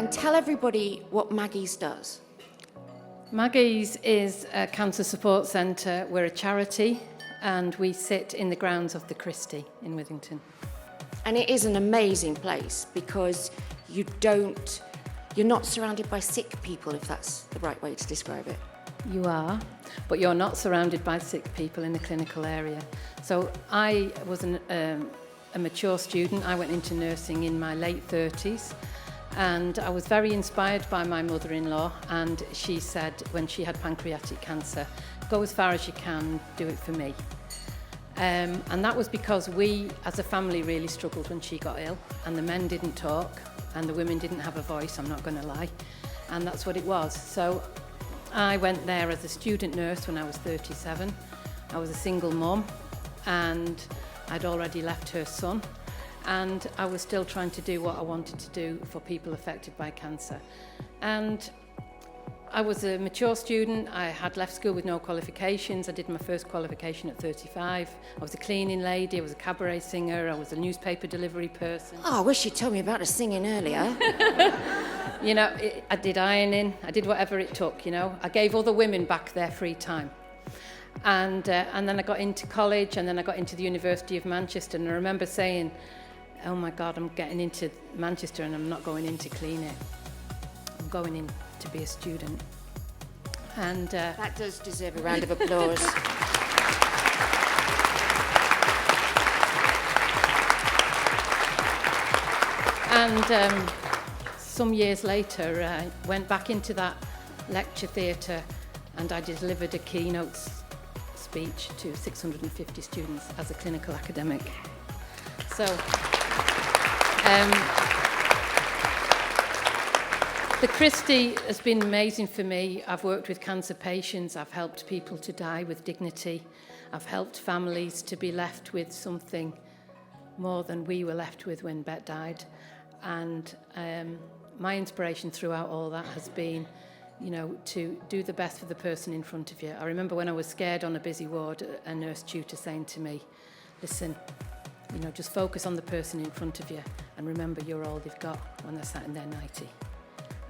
And tell everybody what Maggie's does. Maggie's is a cancer support centre. We're a charity and we sit in the grounds of the Christie in Withington. And it is an amazing place because you're not surrounded by sick people, if that's the right way to describe it. You are, but you're not surrounded by sick people in the clinical area. So I was a mature student. I went into nursing in my late 30s. And I was very inspired by my mother-in-law, and she said when she had pancreatic cancer, go as far as you can, do it for me. And that was because we, as a family, really struggled when she got ill, and the men didn't talk, and the women didn't have a voice, I'm not going to lie, and that's what it was. So I went there as a student nurse when I was 37. I was a single mum, and I'd already left her son. And I was still trying to do what I wanted to do for people affected by cancer. And I was a mature student. I had left school with no qualifications. I did my first qualification at 35. I was a cleaning lady, I was a cabaret singer, I was a newspaper delivery person. Oh, I wish you'd told me about the singing earlier. You know, I did ironing, I did whatever it took, you know. I gave other women back their free time. And then I got into college, and then I got into the University of Manchester, and I remember saying, oh my God, I'm getting into Manchester and I'm not going in to clean it. I'm going in to be a student. And that does deserve a round of applause. And some years later, I went back into that lecture theatre and I delivered a keynote speech to 650 students as a clinical academic. So, the Christie has been amazing for me. I've worked with cancer patients. I've helped people to die with dignity. I've helped families to be left with something more than we were left with when Bet died. And my inspiration throughout all that has been, you know, to do the best for the person in front of you. I remember when I was scared on a busy ward, a nurse tutor saying to me, listen, you know, just focus on the person in front of you and remember you're all they've got when they're sat in their 90.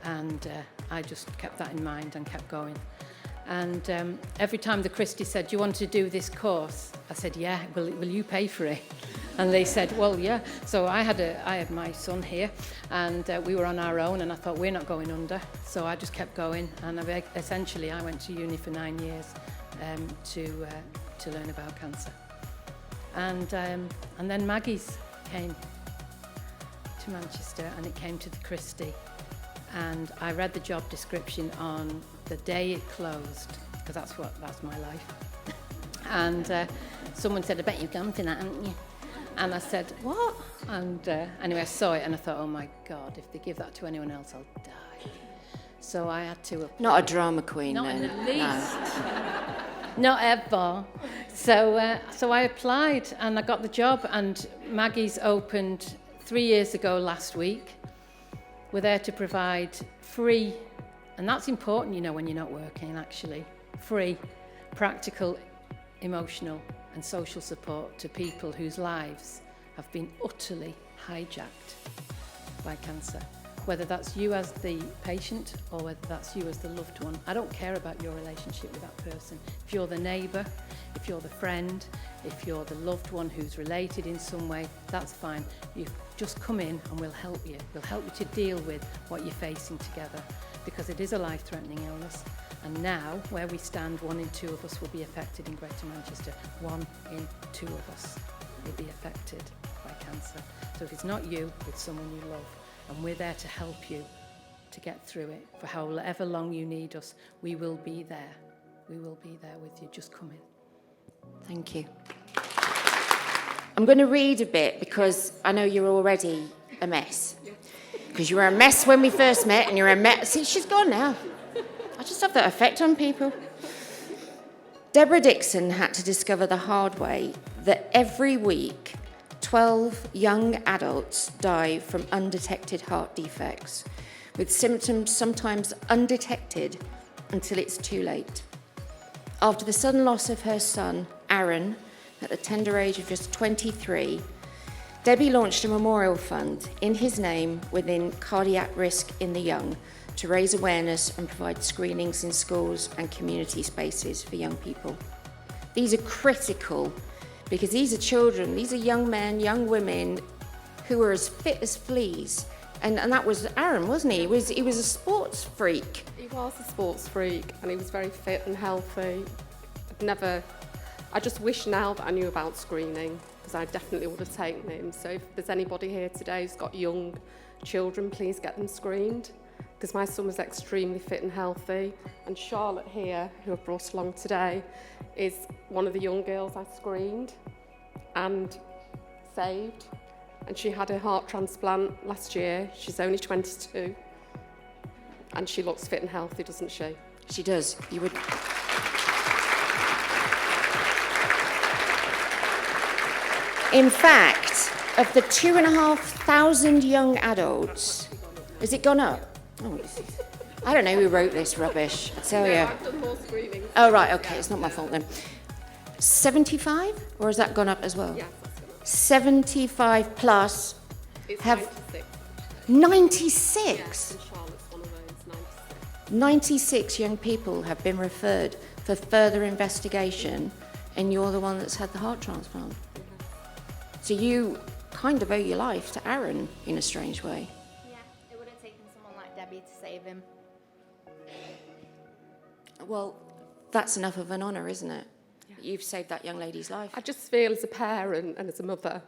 And I just kept that in mind and kept going. And every time the Christie said, do you want to do this course? I said, yeah, will you pay for it? And they said, well, yeah. So I had my son here, and we were on our own, and I thought, we're not going under. So I just kept going, and essentially I went to uni for 9 years to learn about cancer. And then Maggie's came to Manchester, and it came to the Christie. And I read the job description on the day it closed, because that's my life. And someone said, I bet you've gone for that, haven't you? And I said, what? And anyway, I saw it and I thought, oh my God, if they give that to anyone else, I'll die. So I had to apply. Not a drama queen, Not then. in the least. No. Not ever. So I applied and I got the job, and Maggie's opened 3 years ago last week. We're there to provide free, and that's important, you know, when you're not working, actually, free, practical, emotional and social support to people whose lives have been utterly hijacked by cancer. Whether that's you as the patient or whether that's you as the loved one. I don't care about your relationship with that person. If you're the neighbour, if you're the friend, if you're the loved one who's related in some way, that's fine. You just come in and we'll help you. We'll help you to deal with what you're facing together, because it is a life-threatening illness. And now, where we stand, 1 in 2 of us will be affected in Greater Manchester. 1 in 2 of us will be affected by cancer. So if it's not you, it's someone you love. And we're there to help you to get through it. For however long you need us, we will be there. We will be there with you. Just come in. Thank you. I'm going to read a bit because I know you're already a mess. Because you were a mess when we first met, and you're a mess. See, she's gone now. I just have that effect on people. Deborah Dixon had to discover the hard way that every week 12 young adults die from undetected heart defects, with symptoms sometimes undetected until it's too late. After the sudden loss of her son, Aaron, at the tender age of just 23, Debbie launched a memorial fund in his name within Cardiac Risk in the Young to raise awareness and provide screenings in schools and community spaces for young people. These are critical because these are children, these are young men, young women who are as fit as fleas. And that was Aaron, wasn't he? He was a sports freak. He was a sports freak and he was very fit and healthy. I just wish now that I knew about screening, because I definitely would have taken him. So if there's anybody here today who's got young children, please get them screened, because my son was extremely fit and healthy. And Charlotte here, who I've brought along today, is one of the young girls I screened and saved. And she had a heart transplant last year. She's only 22. And she looks fit and healthy, doesn't she? She does. You would. In fact, of the 2,500 young adults, has it gone up? Oh, I don't know who wrote this rubbish, I tell you. I've done more screenings. Oh, right, okay, it's not my fault then. 75? Or has that gone up as well? Yes, that's gone up. 75 plus It's have 96. 96. Yes, and Charlotte's one of those, 96. 96 young people have been referred for further investigation, and you're the one that's had the heart transplant. So you kind of owe your life to Aaron in a strange way. Yeah, it would have taken someone like Debbie to save him. Well, that's enough of an honour, isn't it? Yeah. You've saved that young lady's life. I just feel as a parent and as a mother,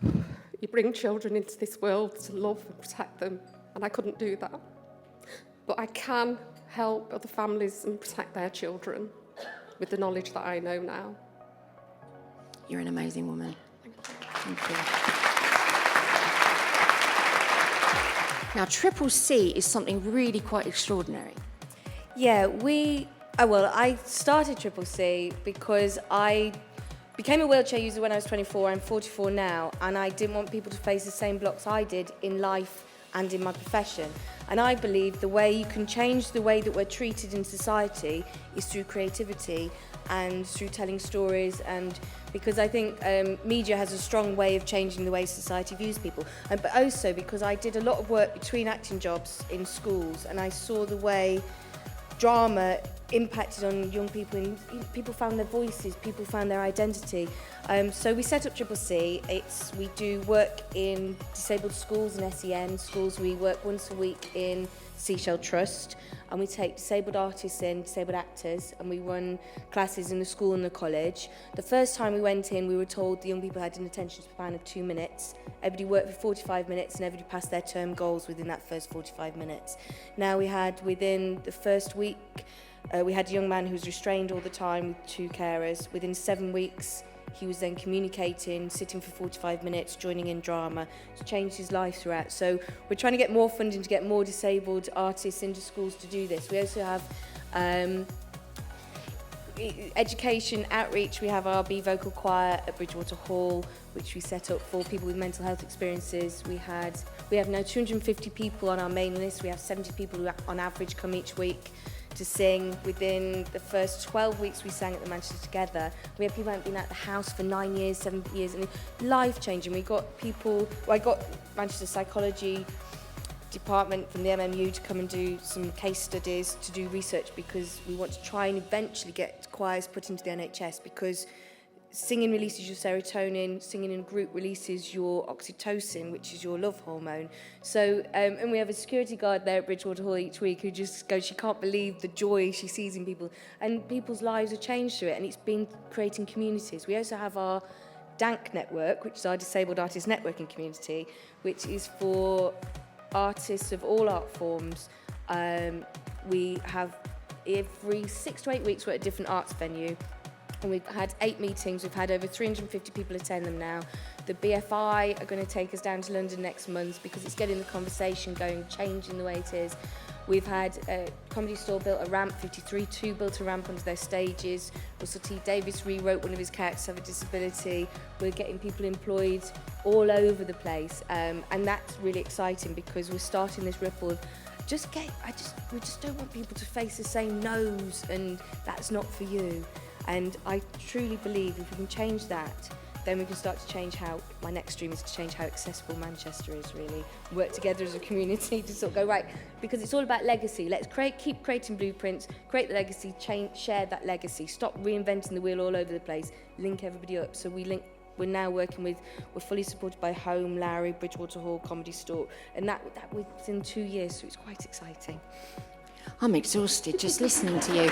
you bring children into this world to love and protect them, and I couldn't do that. But I can help other families and protect their children with the knowledge that I know now. You're an amazing woman. Thank you. Now, Triple C is something really quite extraordinary. Yeah, I started Triple C because I became a wheelchair user when I was 24. I'm 44 now, and I didn't want people to face the same blocks I did in life and in my profession. And I believe the way you can change the way that we're treated in society is through creativity and through telling stories, and because I think media has a strong way of changing the way society views people, but also because I did a lot of work between acting jobs in schools, and I saw the way drama impacted on young people, and people found their voices, people found their identity. So we set up Triple C. We do work in disabled schools and SEN schools. We work once a week in Seashell Trust, and we take disabled artists in, disabled actors, and we run classes in the school and the college. The first time we went in, we were told the young people had an attention span of 2 minutes. Everybody worked for 45 minutes and everybody passed their term goals within that first 45 minutes. Now we had, within the first week, we had a young man who was restrained all the time with 2 carers. Within 7 weeks, he was then communicating, sitting for 45 minutes, joining in drama. It's changed his life throughout. So we're trying to get more funding to get more disabled artists into schools to do this. We also have education outreach. We have our Be Vocal Choir at Bridgewater Hall, which we set up for people with mental health experiences. We have now 250 people on our main list. We have 70 people who on average come each week to sing. Within the first 12 weeks we sang at the Manchester Together. We have people who have been at the house for 9 years, 7 years, and life-changing. We got people, I got Manchester Psychology Department from the MMU to come and do some case studies to do research, because we want to try and eventually get choirs put into the NHS, because singing releases your serotonin, singing in a group releases your oxytocin, which is your love hormone. So, and we have a security guard there at Bridgewater Hall each week who just goes, she can't believe the joy she sees in people, and people's lives are changed through it, and it's been creating communities. We also have our DANC network, which is our Disabled Artists Networking Community, which is for artists of all art forms. We have every 6 to 8 weeks we're at a different arts venue, and we've had 8 meetings. We've had over 350 people attend them now. The BFI are going to take us down to London next month because it's getting the conversation going, changing the way it is. We've had Comedy Store built a ramp, 53-2 built a ramp onto their stages. Russell T Davies rewrote one of his characters to have a disability. We're getting people employed all over the place, and that's really exciting because we're starting this ripple of we just don't want people to face the same no's, and that's not for you. And I truly believe if we can change that, then we can start to change how, my next dream is to change how accessible Manchester is, really. Work together as a community to sort of go, right, because it's all about legacy. Let's keep creating blueprints, create the legacy, share that legacy, stop reinventing the wheel all over the place, link everybody up. So we're now working with, we're fully supported by Home, Lowry, Bridgewater Hall, Comedy Store, and that within 2 years, so it's quite exciting. I'm exhausted just listening to you.